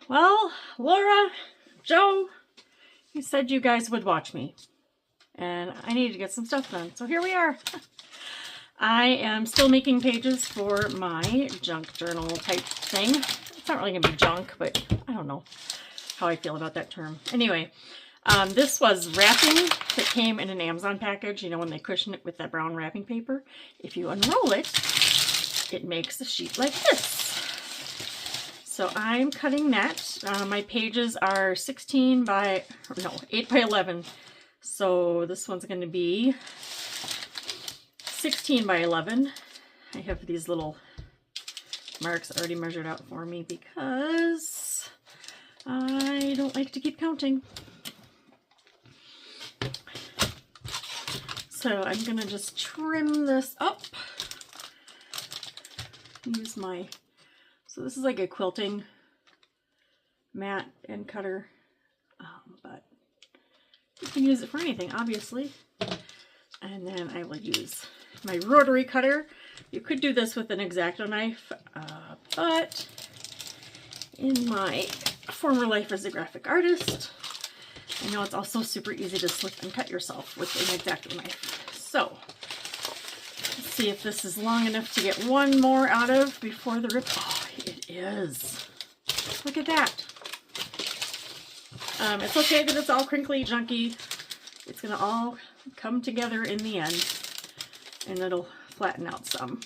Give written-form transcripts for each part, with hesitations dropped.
Well, Laura, Joe, you said you guys would watch me. And I need to get some stuff done. So here we are. I am still making pages for my junk journal type thing. It's not really going to be junk, but I don't know how I feel about that term. Anyway, this was wrapping that came in an Amazon package. You know, when they cushion it with that brown wrapping paper. If you unroll it, it makes a sheet like this. So I'm cutting that. My pages are 8 by 11. So this one's going to be 16 by 11. I have these little marks already measured out for me because I don't like to keep counting. So I'm going to just trim this up. Use my, so this is like a quilting mat and cutter, but you can use it for anything, obviously. And then I will use my rotary cutter. You could do this with an X-Acto knife, but in my former life as a graphic artist, I know it's also super easy to slip and cut yourself with an X-Acto knife. So, let's see if this is long enough to get one more out of before the rip. Oh, it is. Look at that. It's okay that it's all crinkly, junky. It's gonna all come together in the end, and it'll flatten out some.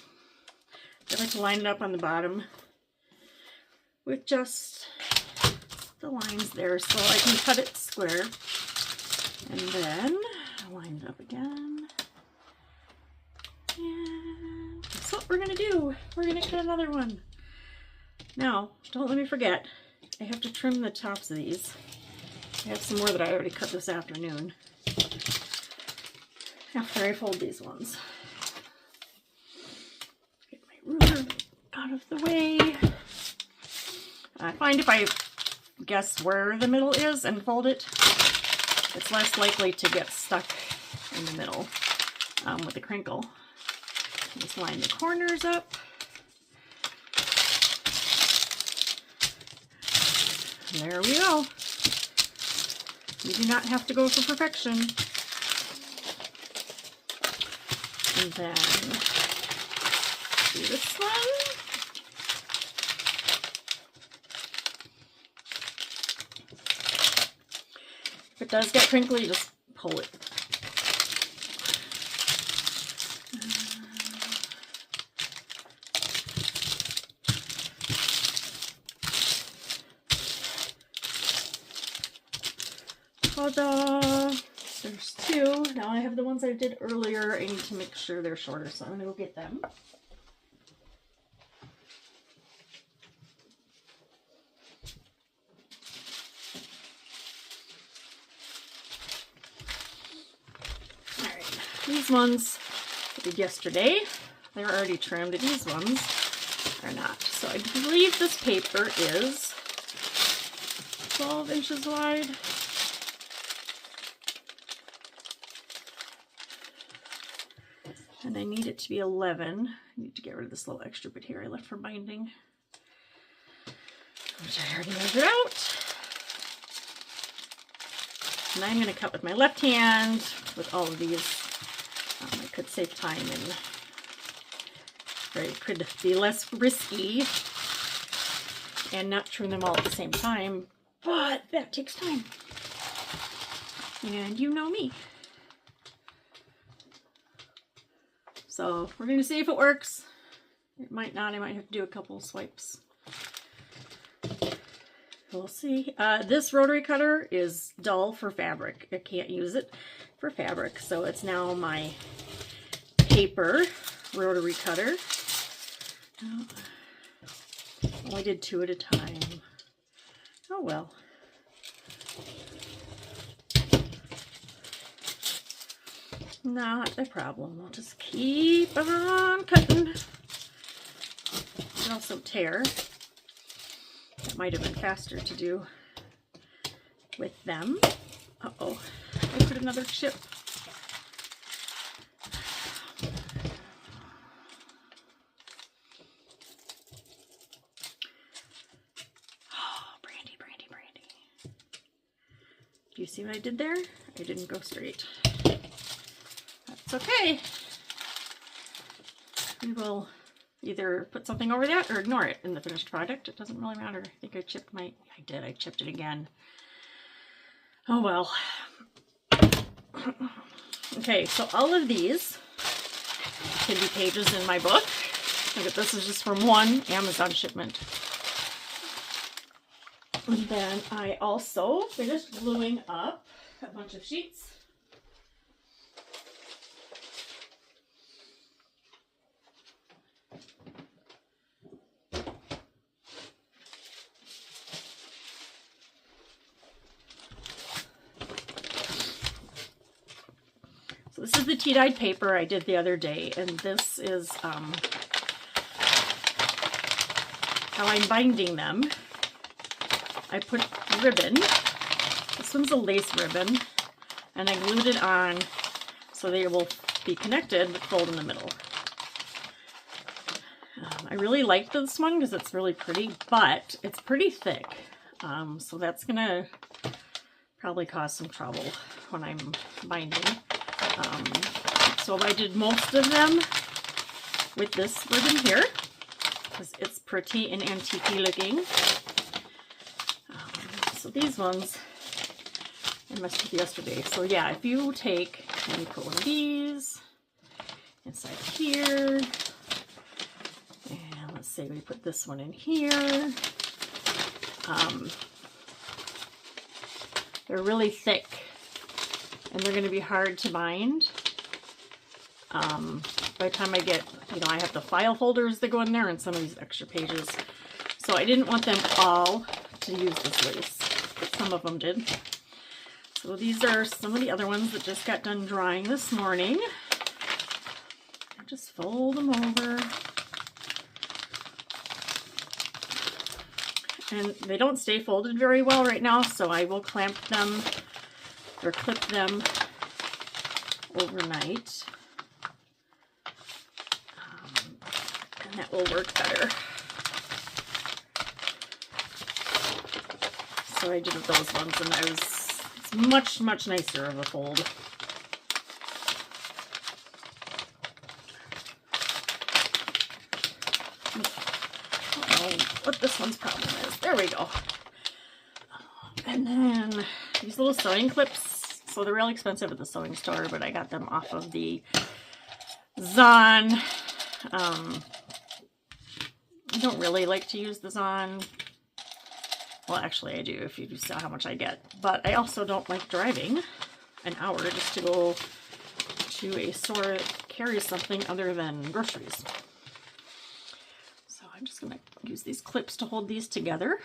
I like to line it up on the bottom with just the lines there so I can cut it square. And then I'll line it up again. And that's what we're gonna do. We're gonna cut another one. Now, don't let me forget, I have to trim the tops of these. I have some more that I already cut this afternoon after I fold these ones. Get my ruler out of the way. I find if I guess where the middle is and fold it, it's less likely to get stuck in the middle with the crinkle. Just line the corners up. There we go. You do not have to go for perfection. And then do this one. If it does get crinkly, just pull it. Ta-da! There's two. Now I have the ones I did earlier. I need to make sure they're shorter, so I'm going to go get them. Alright, these ones I did yesterday. They're already trimmed. These ones are not. So I believe this paper is 12 inches wide. And I need it to be 11. I need to get rid of this little extra bit here I left for binding, which I already measured out. And I'm going to cut with my left hand with all of these. I could save time or it could be less risky and not trim them all at the same time, but that takes time. And you know me. So we're going to see if it works. It might not. I might have to do a couple swipes. We'll see. This rotary cutter is dull for fabric. I can't use it for fabric. So it's now my paper rotary cutter. Oh, I did 2 at a time. Oh well. Not a problem. We'll just keep on cutting. Can also tear. That might have been faster to do with them. Uh-oh. I put another chip. Oh, Brandy Do you see what I did there? I didn't go straight. That's okay. We will either put something over that or ignore it in the finished product. It doesn't really matter. I think I chipped my... I did. I chipped it again. Oh well. Okay, so all of these can be pages in my book. Look at this, is just from one Amazon shipment. And then I also finished gluing up a bunch of sheets. So this is the tea-dyed paper I did the other day, and this is how I'm binding them. I put ribbon, this one's a lace ribbon, and I glued it on so they will be connected but fold in the middle. I really like this one because it's really pretty, but it's pretty thick. So that's gonna probably cause some trouble when I'm binding. So I did most of them with this ribbon here because it's pretty and antique looking. So these ones I messed with yesterday. So yeah, if you take, let me put one of these inside here, and let's say we put this one in here. They're really thick and they're going to be hard to bind. By the time I get, you know, I have the file folders that go in there and some of these extra pages. So I didn't want them all to use this lace, but some of them did. So these are some of the other ones that just got done drying this morning. I just fold them over. And they don't stay folded very well right now, so I will clamp them or clip them overnight. And that will work better. So I did those ones, and it's much, much nicer of a fold. I don't know what this one's problem is. There we go. And then these little sewing clips. So they're real expensive at the sewing store, but I got them off of the Zon. I don't really like to use the Zon. Well, actually I do if you saw how much I get. But I also don't like driving an hour just to go to a store that carries something other than groceries. So I'm just going to use these clips to hold these together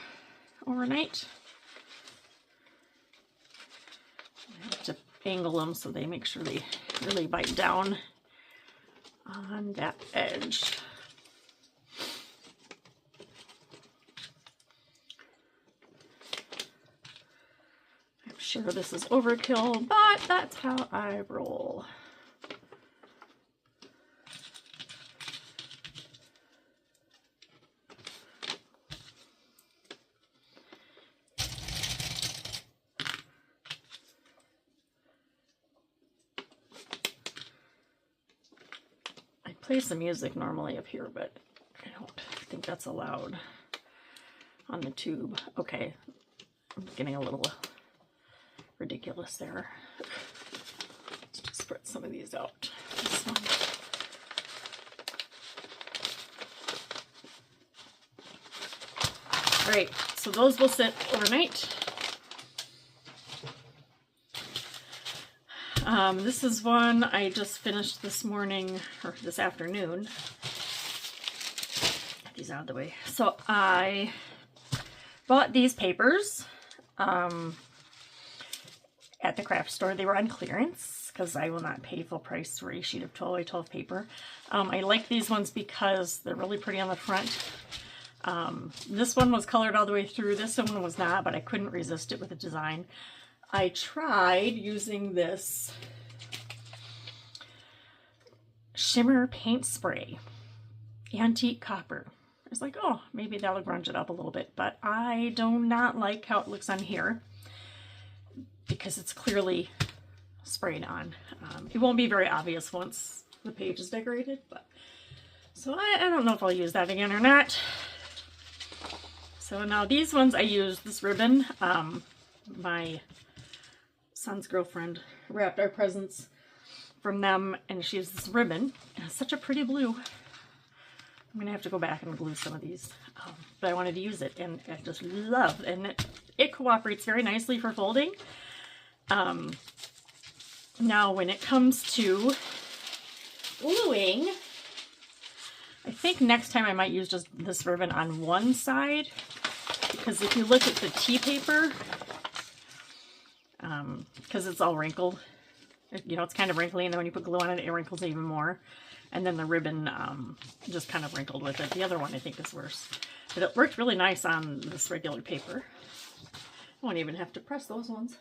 overnight. I have to angle them so they make sure they really bite down on that edge. I'm sure this is overkill, but that's how I roll. Play some music normally up here, but I don't think that's allowed on the tube. Okay, I'm getting a little ridiculous there. Let's just spread some of these out. This one. All right, so those will sit overnight. This is one I just finished this morning, or this afternoon. Get these out of the way. So I bought these papers at the craft store. They were on clearance because I will not pay full price for a sheet of 12 by 12 paper. I like these ones because they're really pretty on the front. This one was colored all the way through. This one was not, but I couldn't resist it with the design. I tried using this shimmer paint spray, antique copper. I was like, oh, maybe that'll grunge it up a little bit, but I do not like how it looks on here. because it's clearly sprayed on. It won't be very obvious once the page is decorated, but so I don't know if I'll use that again or not. So now these ones I use this ribbon. My son's girlfriend wrapped our presents from them, and she used this ribbon. And it's such a pretty blue. I'm gonna have to go back and glue some of these, but I wanted to use it, and I just love, and it cooperates very nicely for folding. Now when it comes to gluing, I think next time I might use just this ribbon on one side, because if you look at the tea paper, because it's all wrinkled, you know, it's kind of wrinkly, and then when you put glue on it, it wrinkles even more. And then the ribbon just kind of wrinkled with it. The other one I think is worse. But it worked really nice on this regular paper. I won't even have to press those ones.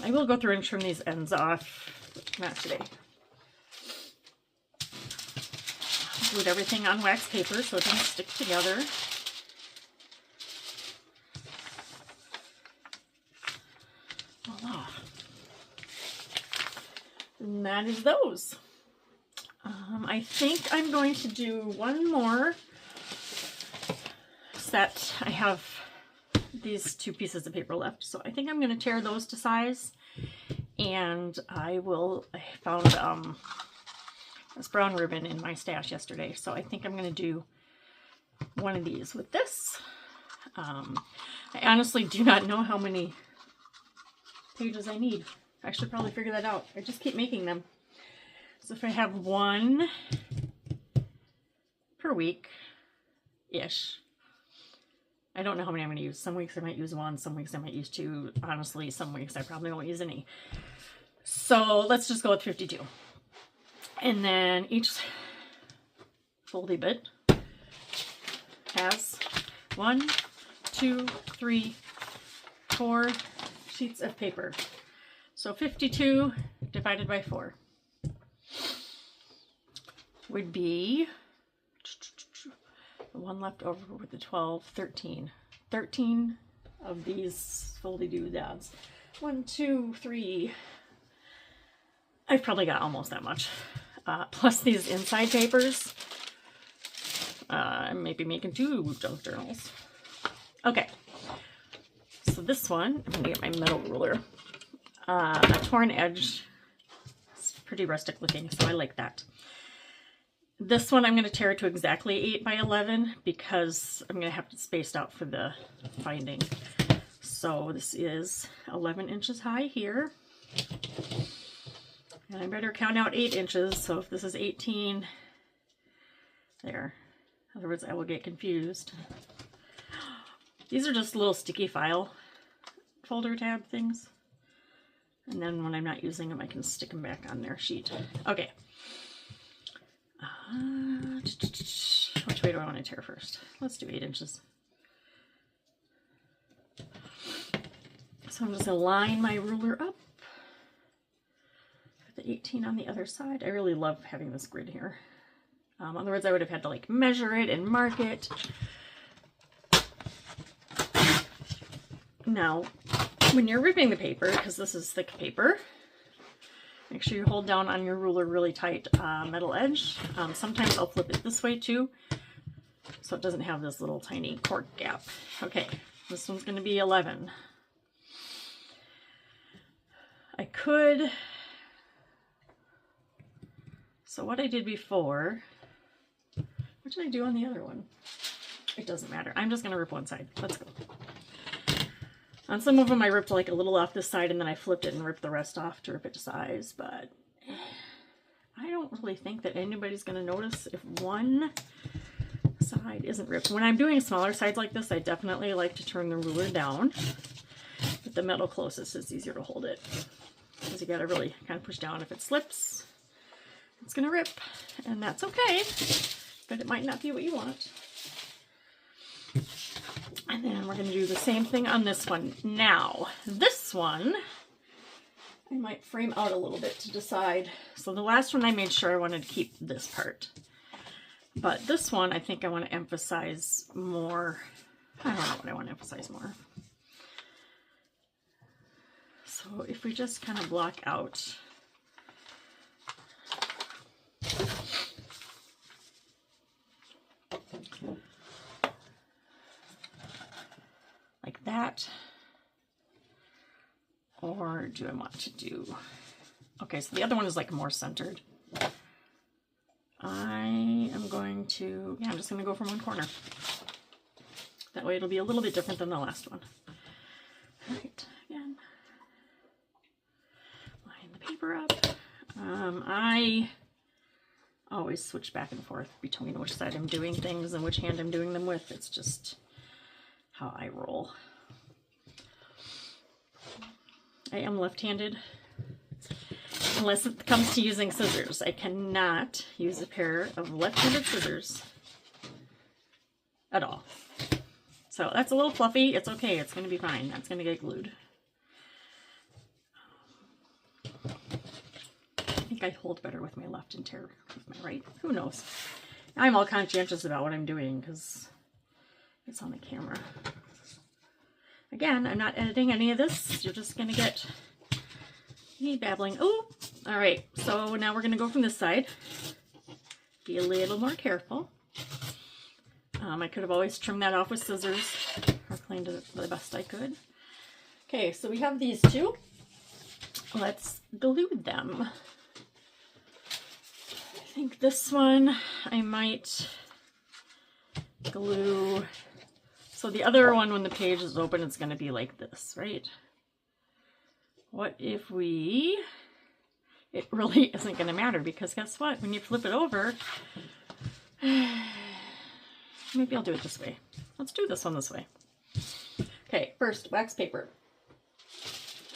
I will go through and trim these ends off. Not today. Glued everything on wax paper so it doesn't stick together. Voila. And that is those. I think I'm going to do one more set. I have these 2 pieces of paper left, so I think I'm going to tear those to size, and I found this brown ribbon in my stash yesterday, so I think I'm going to do one of these with this. I honestly do not know how many pages I need. I should probably figure that out. I just keep making them. So if I have one per week-ish, I don't know how many I'm going to use. Some weeks I might use 1, some weeks I might use 2. Honestly, some weeks I probably won't use any. So let's just go with 52. And then each foldy bit has 1, 2, 3, 4 sheets of paper. So 52 divided by 4 would be the one left over with the 12, 13. 13 of these foldy doodads. 1, 2, 3. I've probably got almost that much. Plus these inside papers. I may be making 2 junk journals. Okay. So this one, I'm gonna get my metal ruler. A torn edge. It's pretty rustic looking, so I like that. This one I'm going to tear it to exactly 8 by 11 because I'm going to have it spaced out for the finding. So this is 11 inches high here. And I better count out 8 inches. So if this is 18, there. Otherwise I will get confused. These are just little sticky file folder tab things. And then when I'm not using them, I can stick them back on their sheet. Okay. Which way do I want to tear first? Let's do 8 inches. So I'm just going to line my ruler up. Put the 18 on the other side. I really love having this grid here. Otherwise I would have had to like measure it and mark it. Now, when you're ripping the paper, because this is thick paper, make sure you hold down on your ruler really tight metal edge. Sometimes I'll flip it this way too, so it doesn't have this little tiny cork gap. Okay, this one's going to be 11. I could, so what I did before, what did I do on the other one? It doesn't matter. I'm just going to rip one side. Let's go. On some of them I ripped like a little off this side and then I flipped it and ripped the rest off to rip it to size, but I don't really think that anybody's going to notice if one side isn't ripped. When I'm doing smaller sides like this, I definitely like to turn the ruler down. With the metal closest, it's easier to hold it. Because you got to really kind of push down. If it slips, it's going to rip. And that's okay, but it might not be what you want. And then we're going to do the same thing on this one. Now, this one, I might frame out a little bit to decide. So the last one I made sure I wanted to keep this part. But this one, I think I want to emphasize more. I don't know what I want to emphasize more. So if we just kind of block out like that, or do I want to do, okay, so the other one is like more centered. I am going to, yeah, I'm just going to go from one corner. That way it'll be a little bit different than the last one. All right, again, line the paper up. I always switch back and forth between which side I'm doing things and which hand I'm doing them with. It's just how I roll. I am left-handed. Unless it comes to using scissors. I cannot use a pair of left-handed scissors at all. So that's a little fluffy. It's okay. It's going to be fine. That's going to get glued. I think I hold better with my left and tear with my right. Who knows? I'm all conscientious about what I'm doing because it's on the camera. Again, I'm not editing any of this. You're just going to get me babbling. Oh, all right. So now we're going to go from this side. Be a little more careful. I could have always trimmed that off with scissors or cleaned it the best I could. Okay, so we have these two. Let's glue them. I think this one I might glue. So the other one, when the page is open, it's going to be like this, right? What if we, it really isn't going to matter because guess what? When you flip it over, maybe I'll do it this way. Let's do this one this way. Okay, first, wax paper.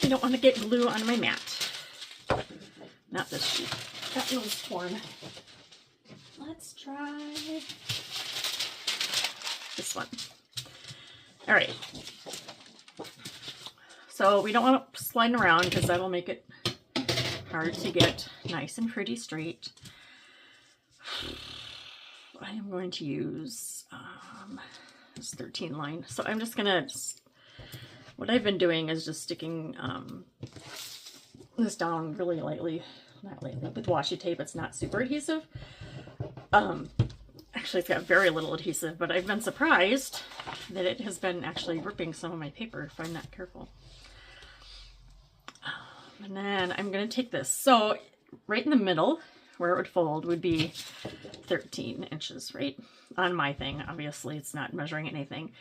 I don't want to get glue on my mat. Not this sheet. That one's torn. Let's try this one. All right. So we don't want to slide around because that'll make it hard to get nice and pretty straight. I am going to use this 13 line. So I'm just gonna, what I've been doing is just sticking this down really lightly, not lightly, with washi tape. It's not super adhesive. Actually, it's got very little adhesive, but I've been surprised that it has been actually ripping some of my paper if I'm not careful. And then I'm going to take this. So right in the middle, where it would fold, would be 13 inches, right? On my thing, obviously, it's not measuring anything.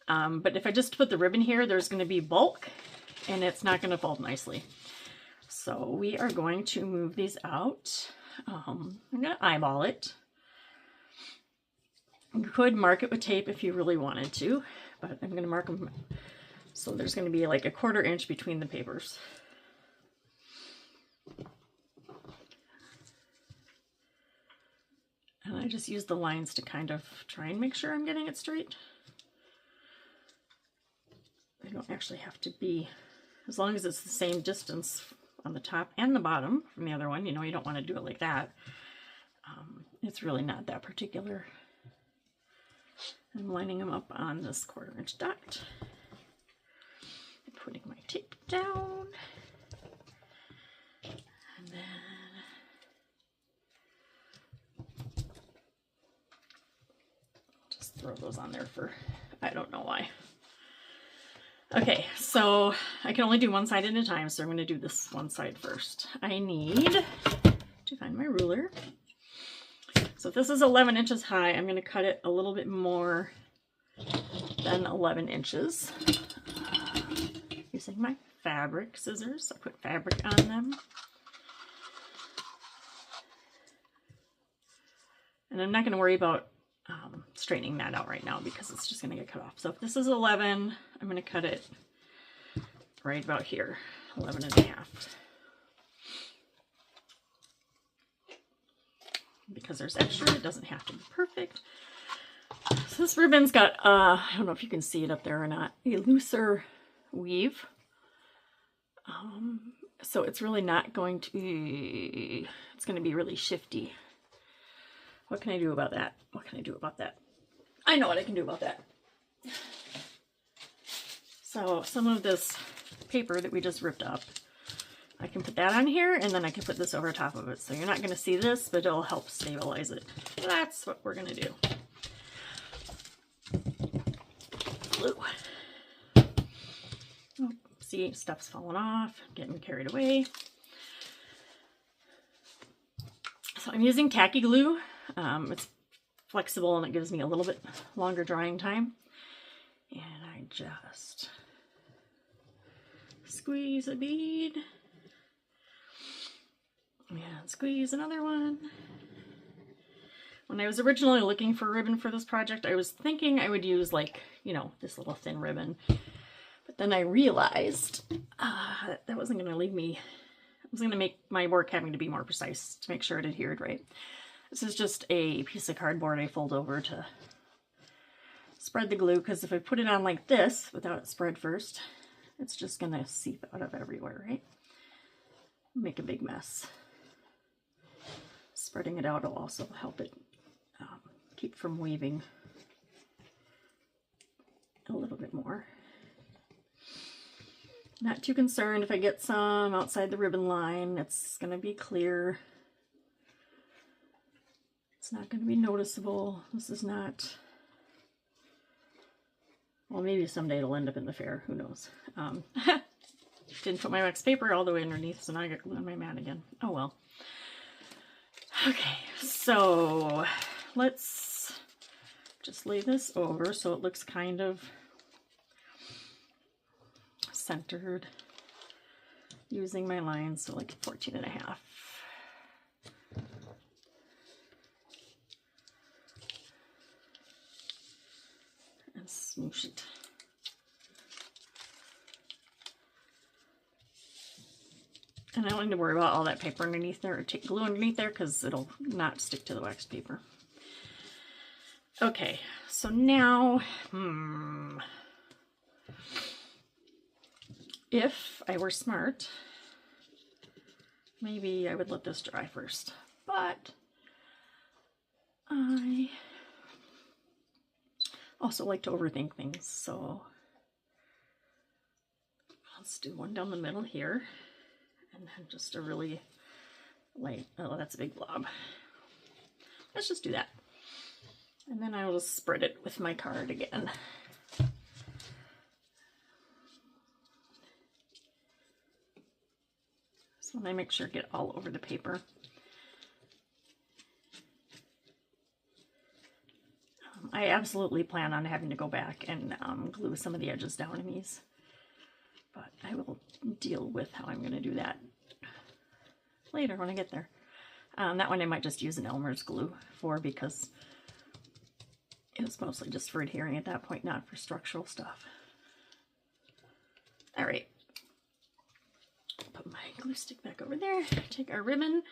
But if I just put the ribbon here, there's going to be bulk, and it's not going to fold nicely. So we are going to move these out. I'm going to eyeball it. You could mark it with tape if you really wanted to, but I'm going to mark them. So there's going to be like a 1/4 inch between the papers. And I just use the lines to kind of try and make sure I'm getting it straight. They don't actually have to be, as long as it's the same distance on the top and the bottom from the other one. You know, you don't want to do it like that. It's really not that particular. I'm lining them up on this 1/4 inch dot. Putting my tape down. And then just throw those on there for, I don't know why. Okay, so I can only do one side at a time, so I'm going to do this one side first. I need to find my ruler. So if this is 11 inches high, I'm going to cut it a little bit more than 11 inches. Using my fabric scissors. I put fabric on them. And I'm not going to worry about straightening that out right now because it's just going to get cut off. So if this is 11, I'm going to cut it right about here, 11 and a half. Because there's extra, it doesn't have to be perfect. So this ribbon's got, I don't know if you can see it up there or not, a looser weave. So it's really not going to be, it's going to be really shifty. What can I do about that? What can I do about that? I know what I can do about that. So some of this paper that we just ripped up, I can put that on here, and then I can put this over top of it. So you're not going to see this, but it'll help stabilize it. So that's what we're going to do. Glue. Oh, see, stuff's falling off, getting carried away. So I'm using tacky glue. It's flexible and it gives me a little bit longer drying time. And I just squeeze a bead. And squeeze another one. When I was originally looking for ribbon for this project, I was thinking I would use, like, you know, this little thin ribbon. But then I realized that wasn't going to leave me, it was going to make my work having to be more precise to make sure it adhered right. This is just a piece of cardboard I fold over to spread the glue, because if I put it on like this without it spread first, it's just going to seep out of everywhere, right? Make a big mess. Spreading it out will also help it keep from weaving a little bit more. Not too concerned if I get some outside the ribbon line. It's going to be clear. It's not going to be noticeable. This is not... Well, maybe someday it'll end up in the fair. Who knows? Didn't put my wax paper all the way underneath, so now I got glue on my mat again. Oh well. Okay, so let's just lay this over so it looks kind of centered, using my lines, so like 14.5. And smoosh it. And I don't need to worry about all that paper underneath there, or take glue underneath there, because it'll not stick to the wax paper. Okay, so now, if I were smart, maybe I would let this dry first, but I also like to overthink things, so let's do one down the middle here. And then just a really light, oh, that's a big blob. Let's just do that. And then I will just spread it with my card again. So I make sure to get all over the paper. I absolutely plan on having to go back and glue some of the edges down in these. But I will deal with how I'm going to do that later when I get there. That one I might just use an Elmer's glue for, because it was mostly just for adhering at that point, not for structural stuff. All right. Put my glue stick back over there. Take our ribbon.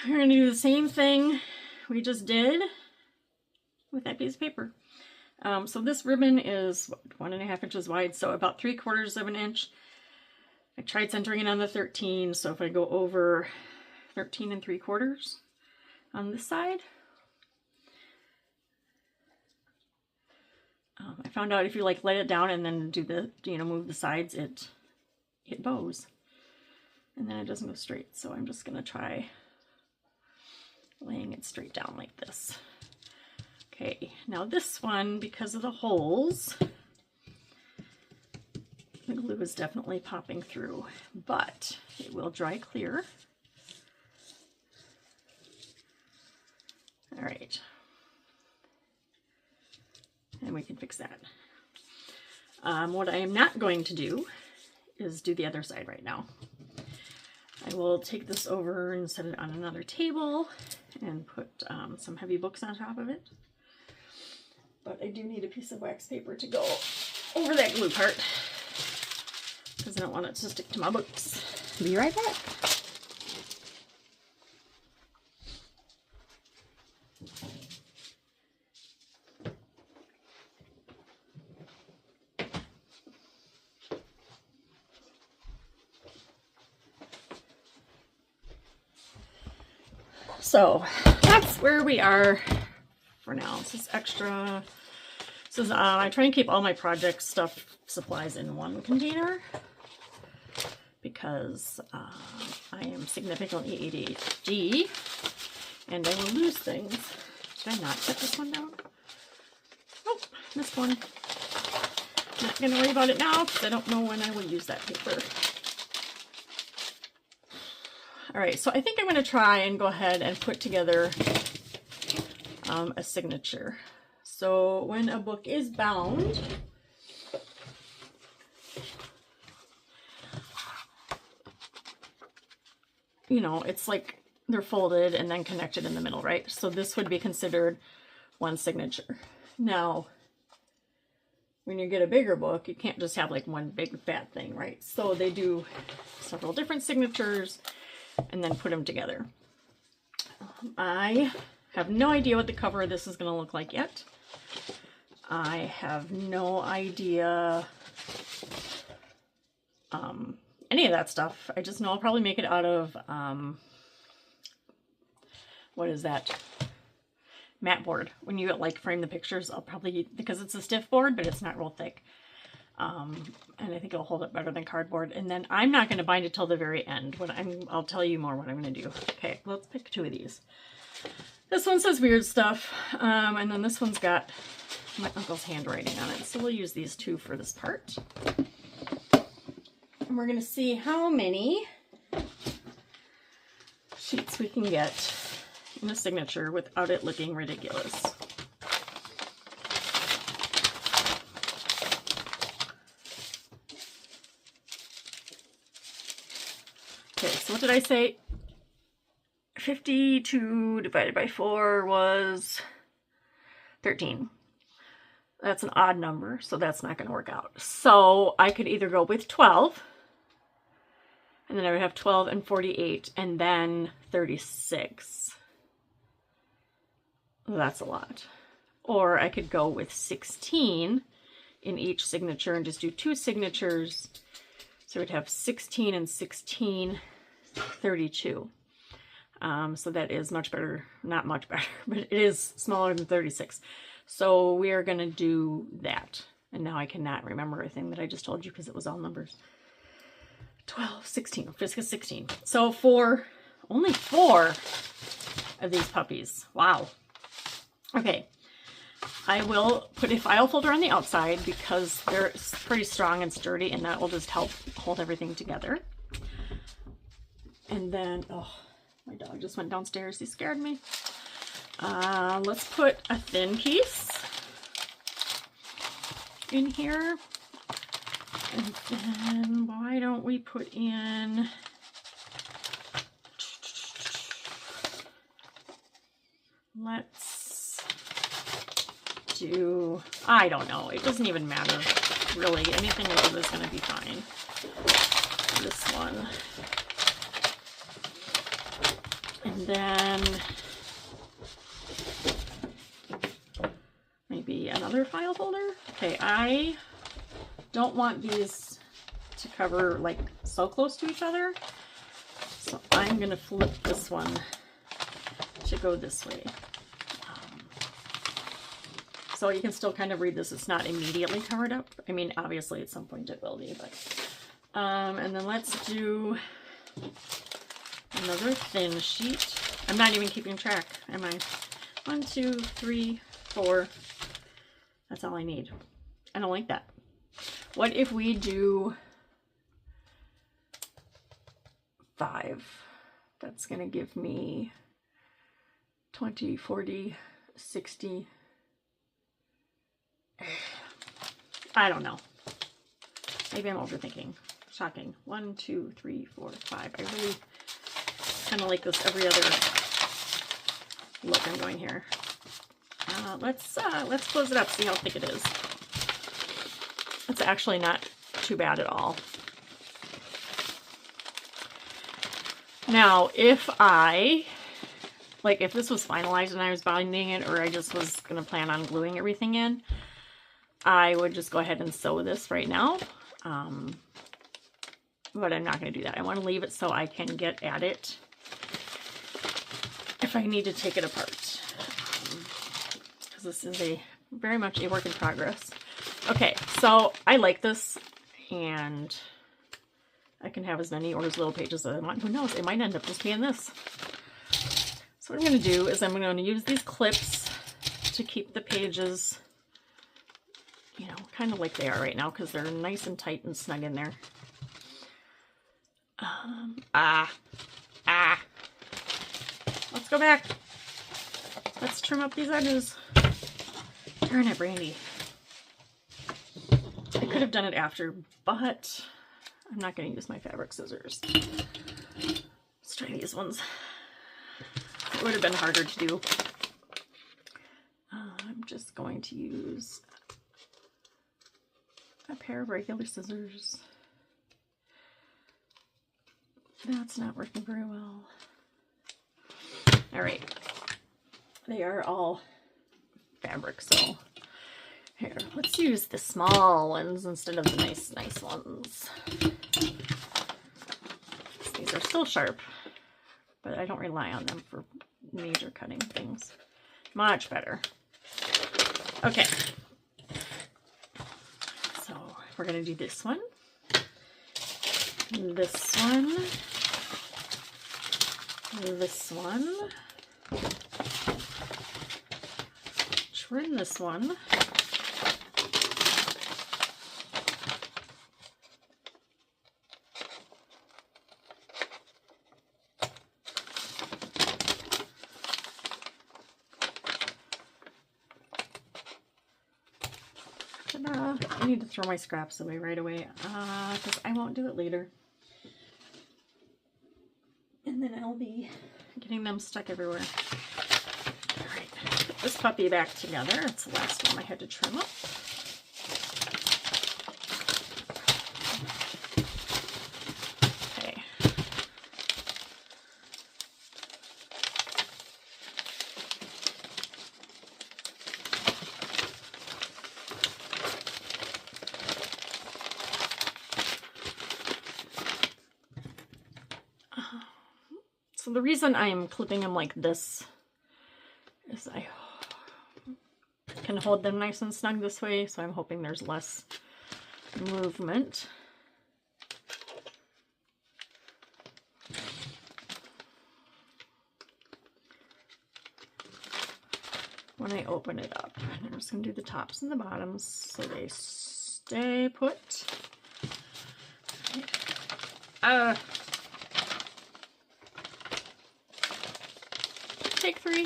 We're going to do the same thing we just did with that piece of paper. So this ribbon is 1.5 inches wide, so about 3/4 of an inch. I tried centering it on the 13, so if I go over 13 3/4 on this side, I found out if you like let it down and then do the, move the sides, it bows, and then it doesn't go straight. So I'm just gonna try laying it straight down like this. Okay, now this one, because of the holes, the glue is definitely popping through, but it will dry clear. All right, and we can fix that. What I am not going to do is do the other side right now. I will take this over and set it on another table and put some heavy books on top of it. But I do need a piece of wax paper to go over that glue part, because I don't want it to stick to my books. Be right back. So that's where we are for now. This is extra. This is, I try and keep all my project stuff, supplies in one container because I am significantly ADHD and I will lose things. Did I not set this one down? Oh, this one. Not going to worry about it now because I don't know when I will use that paper. All right, so I think I'm going to try and go ahead and put together a signature. So when a book is bound, you know, it's like they're folded and then connected in the middle, right? So this would be considered one signature. Now, when you get a bigger book, you can't just have like one big fat thing, right? So they do several different signatures and then put them together. I have no idea what the cover of this is going to look like yet. I have no idea any of that stuff. I just know I'll probably make it out of, what is that? Matte board. When you like frame the pictures, I'll probably, because it's a stiff board, but it's not real thick. And I think it'll hold up better than cardboard. And then I'm not going to bind it till the very end. I'll tell you more what I'm going to do. Okay, let's pick two of these. This one says weird stuff, and then this one's got my uncle's handwriting on it. So we'll use these two for this part. And we're going to see how many sheets we can get in a signature without it looking ridiculous. Okay, so what did I say? 52 divided by 4 was 13. That's an odd number, so that's not going to work out. So I could either go with 12, and then I would have 12 and 48, and then 36. That's a lot. Or I could go with 16 in each signature and just do two signatures. So we'd have 16 and 16, 32. So that is much better, not much better, but it is smaller than 36. So we are going to do that. And now I cannot remember everything that I just told you because it was all numbers. 12, 16, Fiscus 16. So for only 4 of these puppies. Wow. Okay. I will put a file folder on the outside because they're pretty strong and sturdy, and that will just help hold everything together. And then, oh, my dog just went downstairs. He scared me. Let's put a thin piece in here. And then why don't we put in, let's do, I don't know. It doesn't even matter, really. Anything we do is going to be fine. This one. And then maybe another file folder. Okay, I don't want these to cover like so close to each other. So I'm going to flip this one to go this way. So you can still kind of read this. It's not immediately covered up. I mean, obviously at some point it will be, but and then let's do another thin sheet. I'm not even keeping track, am I? 1, 2, 3, 4. That's all I need. I don't like that. What if we do 5? That's going to give me 20, 40, 60. I don't know. Maybe I'm overthinking. Shocking. 1, 2, 3, 4, 5. I really kind of like this every other look I'm going here. Let's close it up, see how thick it is. It's actually not too bad at all. Now, if this was finalized and I was binding it, or I just was going to plan on gluing everything in, I would just go ahead and sew this right now. But I'm not going to do that. I want to leave it so I can get at it. If if I need to take it apart, because this is very much a work in progress. Okay, so I like this, and I can have as many or as little pages as I want. Who knows? It might end up just being this. So what I'm going to do is I'm going to use these clips to keep the pages, you know, kind of like they are right now, because they're nice and tight and snug in there. Let's go back. Let's trim up these edges. Darn it, Brandy. I could have done it after, but I'm not going to use my fabric scissors. Let's try these ones. It would have been harder to do. I'm just going to use a pair of regular scissors. That's not working very well. All right. They are all fabric, so here, let's use the small ones instead of the nice ones. These are still sharp, but I don't rely on them for major cutting things. Much better. Okay. So we're going to do this one, this one, this one, trim this one, I need to throw my scraps away right away because I won't do it later. And then I'll be getting them stuck everywhere. All right, put this puppy back together. It's the last one I had to trim up. Okay. So the reason I'm clipping them like this is I can hold them nice and snug this way, so I'm hoping there's less movement. When I open it up, and I'm just going to do the tops and the bottoms so they stay put. Take 3.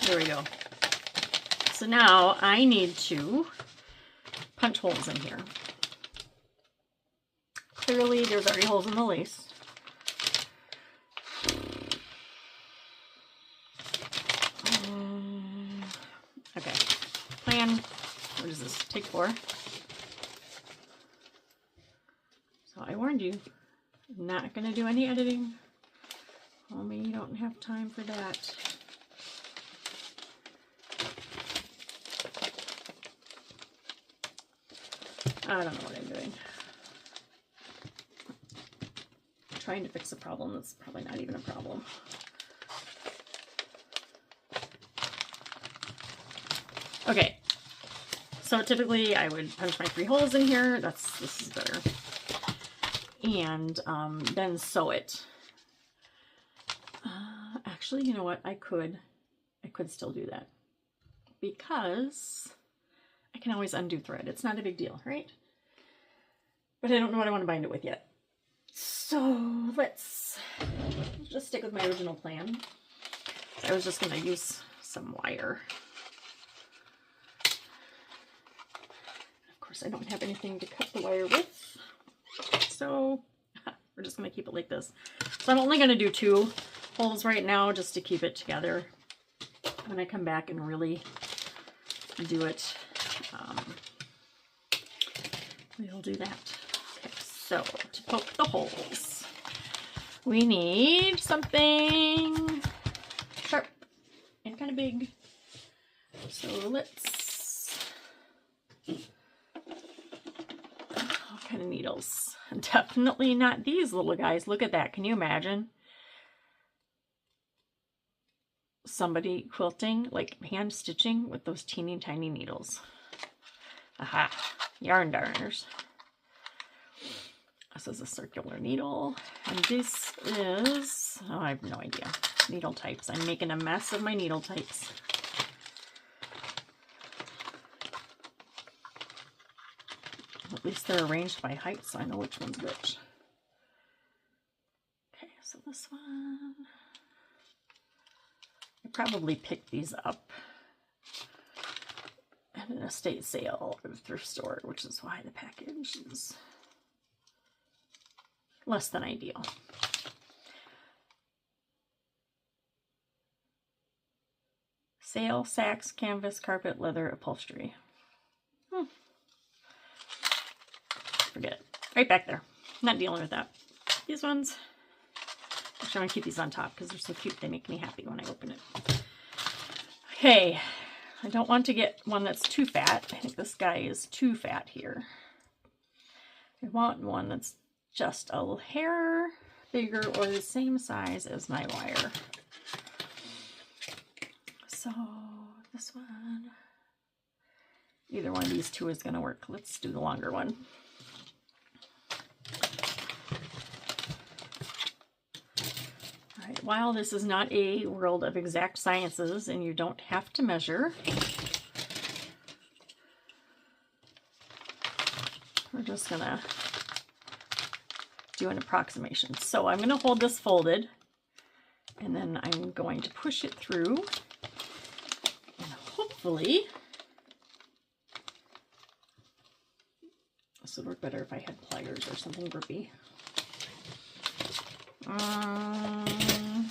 There we go. So now I need to punch holes in here. Clearly there's already holes in the lace. Okay, plan. What is this? Take 4. So I warned you, I'm not going to do any editing. Tell me you don't have time for that. I don't know what I'm doing. I'm trying to fix a problem that's probably not even a problem. Okay. So typically I would punch my 3 holes in here. This is better. And then sew it. Actually, you know what? I could still do that because I can always undo thread. It's not a big deal, right? But I don't know what I want to bind it with yet. So let's just stick with my original plan. I was just going to use some wire. Of course, I don't have anything to cut the wire with. So we're just going to keep it like this. So I'm only going to do 2 holes right now just to keep it together. When I come back and really do it, we'll do that. Okay, so to poke the holes, we need something sharp and kind of big. So let's kind of needles. Definitely not these little guys. Look at that. Can you imagine somebody quilting, like hand stitching with those teeny tiny needles? Aha, yarn darners. This is a circular needle, and this is, oh, I have no idea, needle types. I'm making a mess of my needle types. At least they're arranged by height, so I know which one's which. Okay, so this one, I probably picked these up at an estate sale or thrift store, which is why the package is less than ideal. Sail, sacks, canvas, carpet, leather, upholstery. Forget it. Right back there. Not dealing with that. These ones, actually I'm going to keep these on top because they're so cute. They make me happy when I open it. Okay, I don't want to get one that's too fat. I think this guy is too fat here. I want one that's just a little hair bigger or the same size as my wire. So this one, either one of these two is going to work. Let's do the longer one. All right, while this is not a world of exact sciences and you don't have to measure, we're just going to do an approximation. So I'm going to hold this folded, and then I'm going to push it through, and hopefully this would work better if I had pliers or something grippy.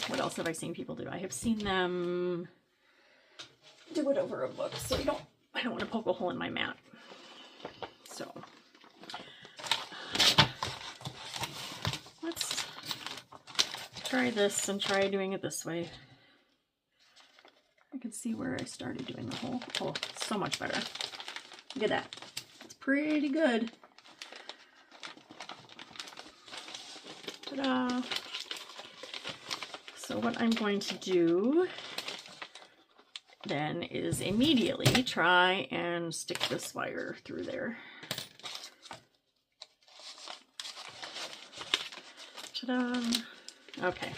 What else have I seen people do? I have seen them do it over a book, so I don't want to poke a hole in my mat. So let's try this and try doing it this way. I can see where I started doing the hole. Oh, so much better. Look at that. It's pretty good. Ta-da! So what I'm going to do then is immediately try and stick this wire through there. Ta-da! Okay.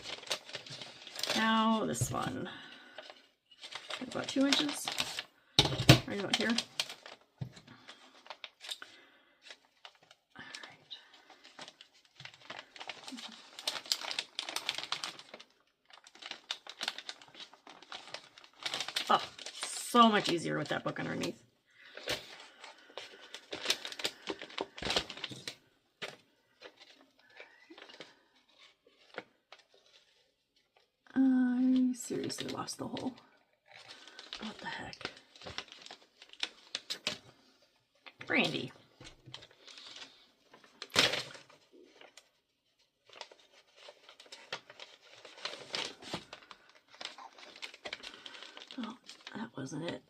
Now this one. About 2 inches. Right about here. Oh, so much easier with that book underneath. I seriously lost the hole. What the heck? Brandy. Oh, that wasn't it.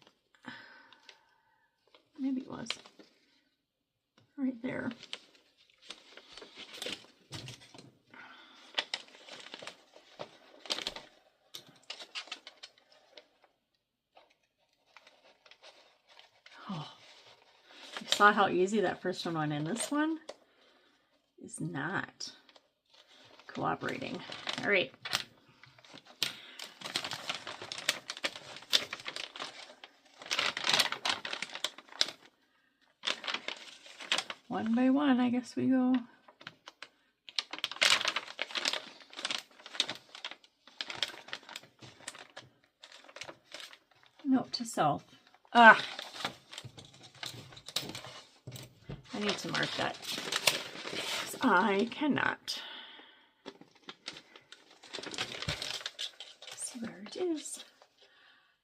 Maybe it was. Right there. Oh, you saw how easy that first one went in. This one is not cooperating. All right. One by one, I guess we go. Note to self. Ah, I need to mark that. 'Cause I cannot. So there it is.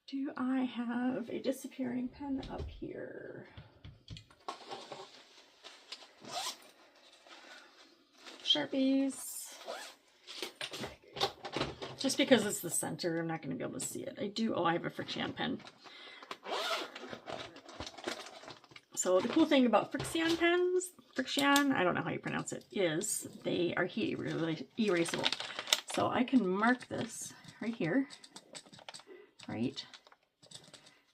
Do I have a disappearing pen up here? Sharpies. Just because it's the center, I'm not going to be able to see it. I do, oh, I have a Frixion pen. So the cool thing about Frixion pens, friction, I don't know how you pronounce it, is they are heat erasable. So I can mark this right here, right?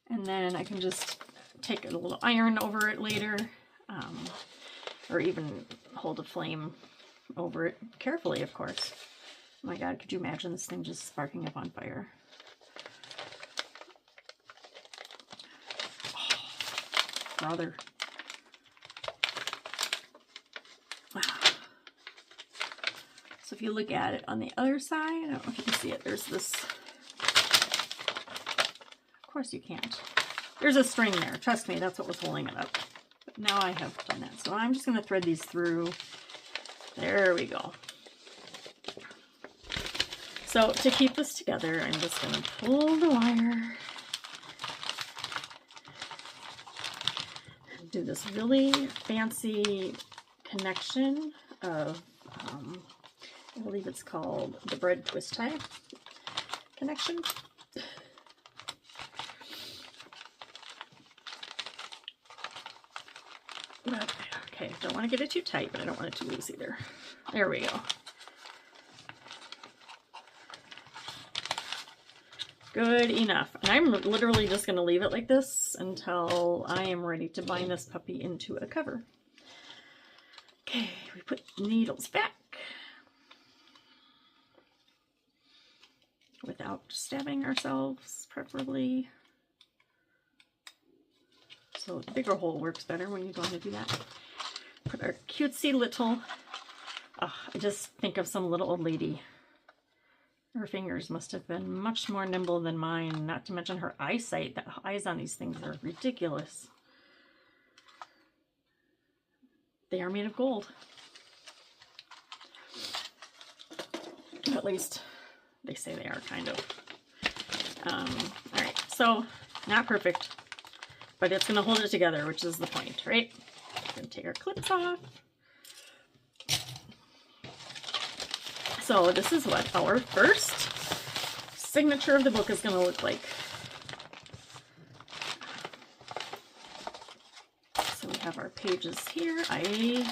And then I can just take a little iron over it later, or even hold a flame over it carefully, of course. Oh my God, could you imagine this thing just sparking up on fire? Oh, brother. Wow. So if you look at it on the other side, I don't know if you can see it, there's this, of course you can't. There's a string there, trust me, that's what was holding it up. But now I have done that, so I'm just going to thread these through. There we go. So to keep this together, I'm just going to pull the wire and do this really fancy connection of, I believe it's called the bread twist tie connection. Okay, don't want to get it too tight, but I don't want it too loose either. There we go. Good enough. And I'm literally just going to leave it like this until I am ready to bind this puppy into a cover. Okay, we put the needles back without stabbing ourselves, preferably. So the bigger hole works better when you go on to do that. Put our cutesy little, I just think of some little old lady. Her fingers must have been much more nimble than mine, not to mention her eyesight. The eyes on these things are ridiculous. They are made of gold. At least they say they are, kind of. All right, so not perfect, but it's going to hold it together, which is the point, right? We're going to take our clips off. So this is what our first signature of the book is going to look like. So we have our pages here. I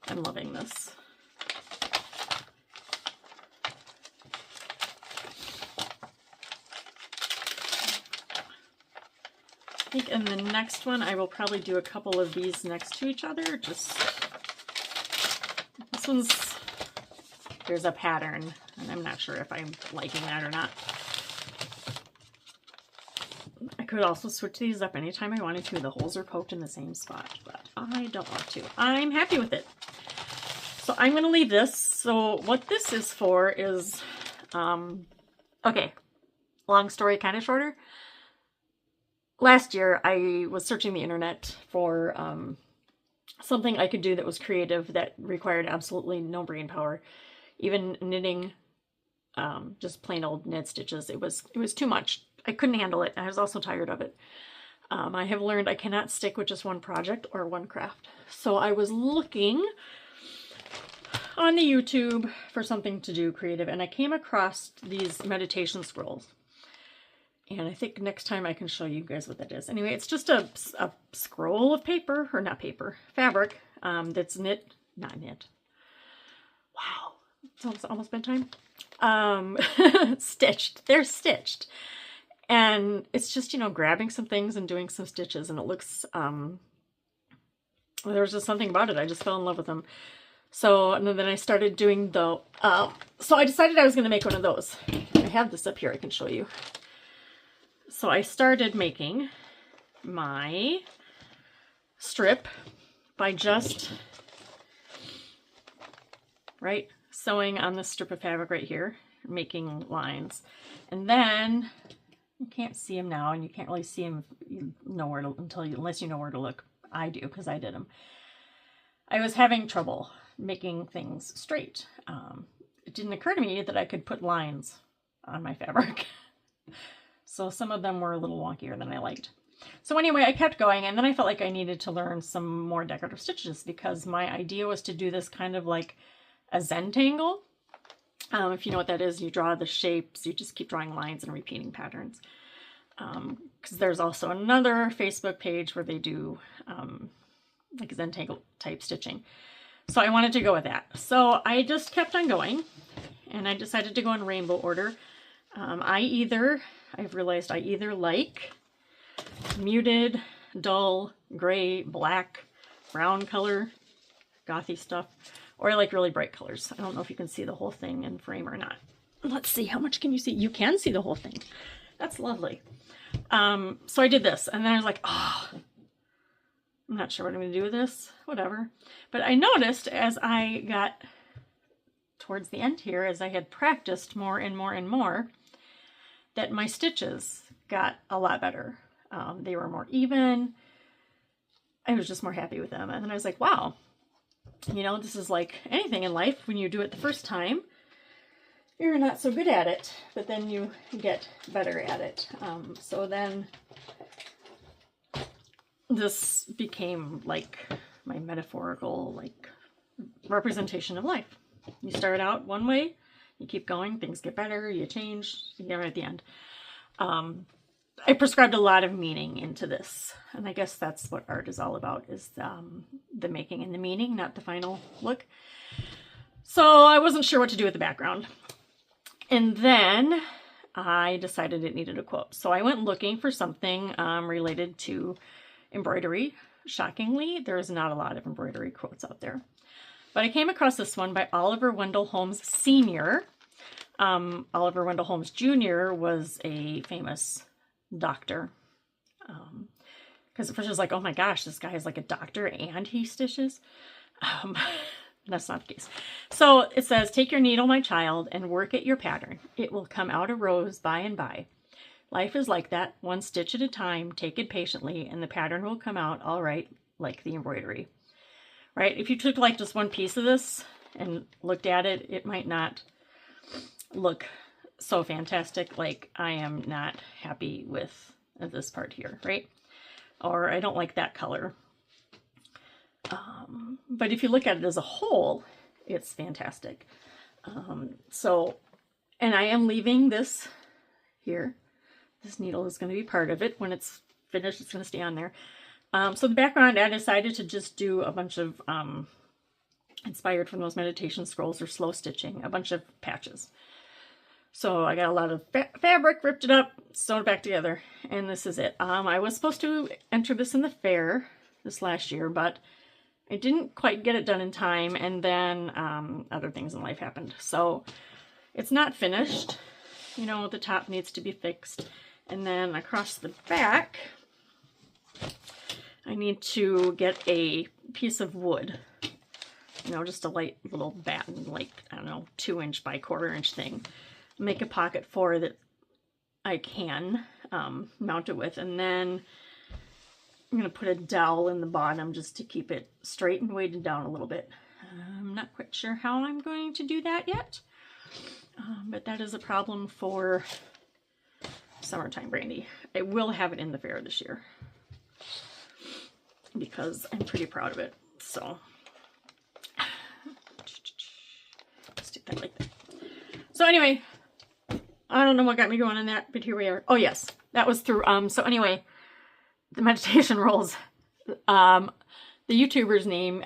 am loving this. I think in the next one I will probably do a couple of these next to each other. Just this one's, there's a pattern, and I'm not sure if I'm liking that or not. I could also switch these up anytime I wanted to. The holes are poked in the same spot, but I don't want to. I'm happy with it. So I'm going to leave this. So what this is for is, okay, long story, kind of shorter. Last year, I was searching the internet for something I could do that was creative, that required absolutely no brain power. Even knitting, just plain old knit stitches, it was too much. I couldn't handle it. I was also tired of it. I have learned I cannot stick with just one project or one craft. So I was looking on the YouTube for something to do creative, and I came across these meditation scrolls. And I think next time I can show you guys what that is. Anyway, it's just a scroll of paper, or not paper, fabric, that's not knit. Wow, it's almost bedtime. Stitched. They're stitched. And it's just, you know, grabbing some things and doing some stitches, and it looks, there was just something about it. I just fell in love with them. So, and then I started doing the, so I decided I was going to make one of those. I have this up here, I can show you. So I started making my strip by just, right, sewing on this strip of fabric right here, making lines. And then, you can't see them now, and you can't really see them unless you know where to look. I do, because I did them. I was having trouble making things straight. It didn't occur to me that I could put lines on my fabric. So some of them were a little wonkier than I liked. So anyway, I kept going, and then I felt like I needed to learn some more decorative stitches, because my idea was to do this kind of like a Zentangle. If you know what that is, you draw the shapes, you just keep drawing lines and repeating patterns. Because there's also another Facebook page where they do like Zentangle type stitching. So I wanted to go with that. So I just kept on going, and I decided to go in rainbow order. I've realized I either like muted, dull, gray, black, brown color, gothy stuff, or I like really bright colors. I don't know if you can see the whole thing in frame or not. Let's see, how much can you see? You can see the whole thing. That's lovely. So I did this, and then I was like, oh, I'm not sure what I'm going to do with this, whatever. But I noticed as I got towards the end here, as I had practiced more and more and more, that my stitches got a lot better. They were more even. I was just more happy with them. And then I was like, wow, you know, this is like anything in life. When you do it the first time, you're not so good at it, but then you get better at it. So then this became like my metaphorical, like, representation of life. You start out one way, you keep going, things get better, you change, you get right at the end. I prescribed a lot of meaning into this, and I guess that's what art is all about, is the making and the meaning, not the final look. So I wasn't sure what to do with the background. And then I decided it needed a quote. So I went looking for something related to embroidery. Shockingly, there's not a lot of embroidery quotes out there. But I came across this one by Oliver Wendell Holmes Sr. Oliver Wendell Holmes Jr. was a famous doctor. Because at first I was like, oh my gosh, this guy is like a doctor and he stitches. That's not the case. So it says, take your needle, my child, and work at your pattern. It will come out a rose by and by. Life is like that, one stitch at a time. Take it patiently, and the pattern will come out all right, like the embroidery. Right? If you took like just one piece of this and looked at it, it might not look so fantastic. Like, I am not happy with this part here, right? Or I don't like that color. But if you look at it as a whole, it's fantastic. And I am leaving this here. This needle is going to be part of it. When it's finished, it's going to stay on there. So the background, I decided to just do a bunch of, inspired from those meditation scrolls or slow stitching, a bunch of patches. So I got a lot of fabric, ripped it up, sewed it back together, and this is it. I was supposed to enter this in the fair this last year, but I didn't quite get it done in time, and then other things in life happened. So it's not finished. You know, the top needs to be fixed. And then across the back, I need to get a piece of wood. You know, just a light little batten, like, I don't know, 2-inch by 1/4-inch thing. Make a pocket for that I can mount it with. And then I'm going to put a dowel in the bottom just to keep it straight and weighted down a little bit. I'm not quite sure how I'm going to do that yet. But that is a problem for summertime brandy. I will have it in the fair this year because I'm pretty proud of it. So let's do that like that. So anyway, I don't know what got me going on that, but here we are. Oh yes, that was through, so anyway, the meditation rolls, the YouTuber's name,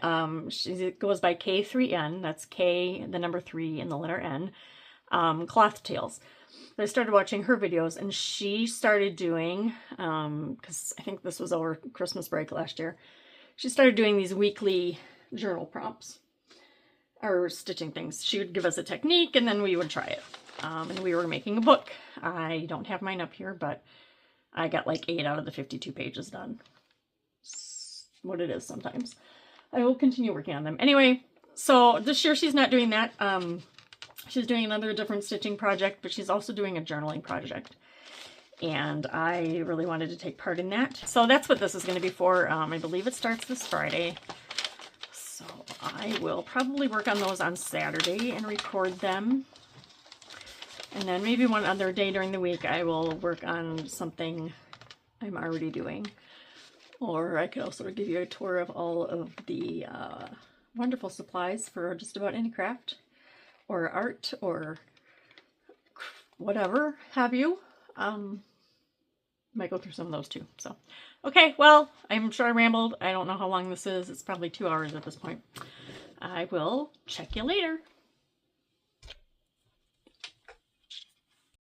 she goes by K3N, that's K, the number 3 and the letter N, Cloth Tales. I started watching her videos, and she started doing, because I think this was over Christmas break last year, she started doing these weekly journal prompts, or stitching things. She would give us a technique, and then we would try it. And we were making a book. I don't have mine up here, but I got like 8 out of the 52 pages done. It's what it is sometimes. I will continue working on them. Anyway, so this year she's not doing that. She's doing another different stitching project, but she's also doing a journaling project. And I really wanted to take part in that. So that's what this is going to be for. I believe it starts this Friday. So I will probably work on those on Saturday and record them. And then maybe one other day during the week I will work on something I'm already doing. Or I could also give you a tour of all of the wonderful supplies for just about any craft or art or whatever have you. Might go through some of those too. So, okay, well, I'm sure I rambled. I don't know how long this is. It's probably 2 hours at this point. I will check you later.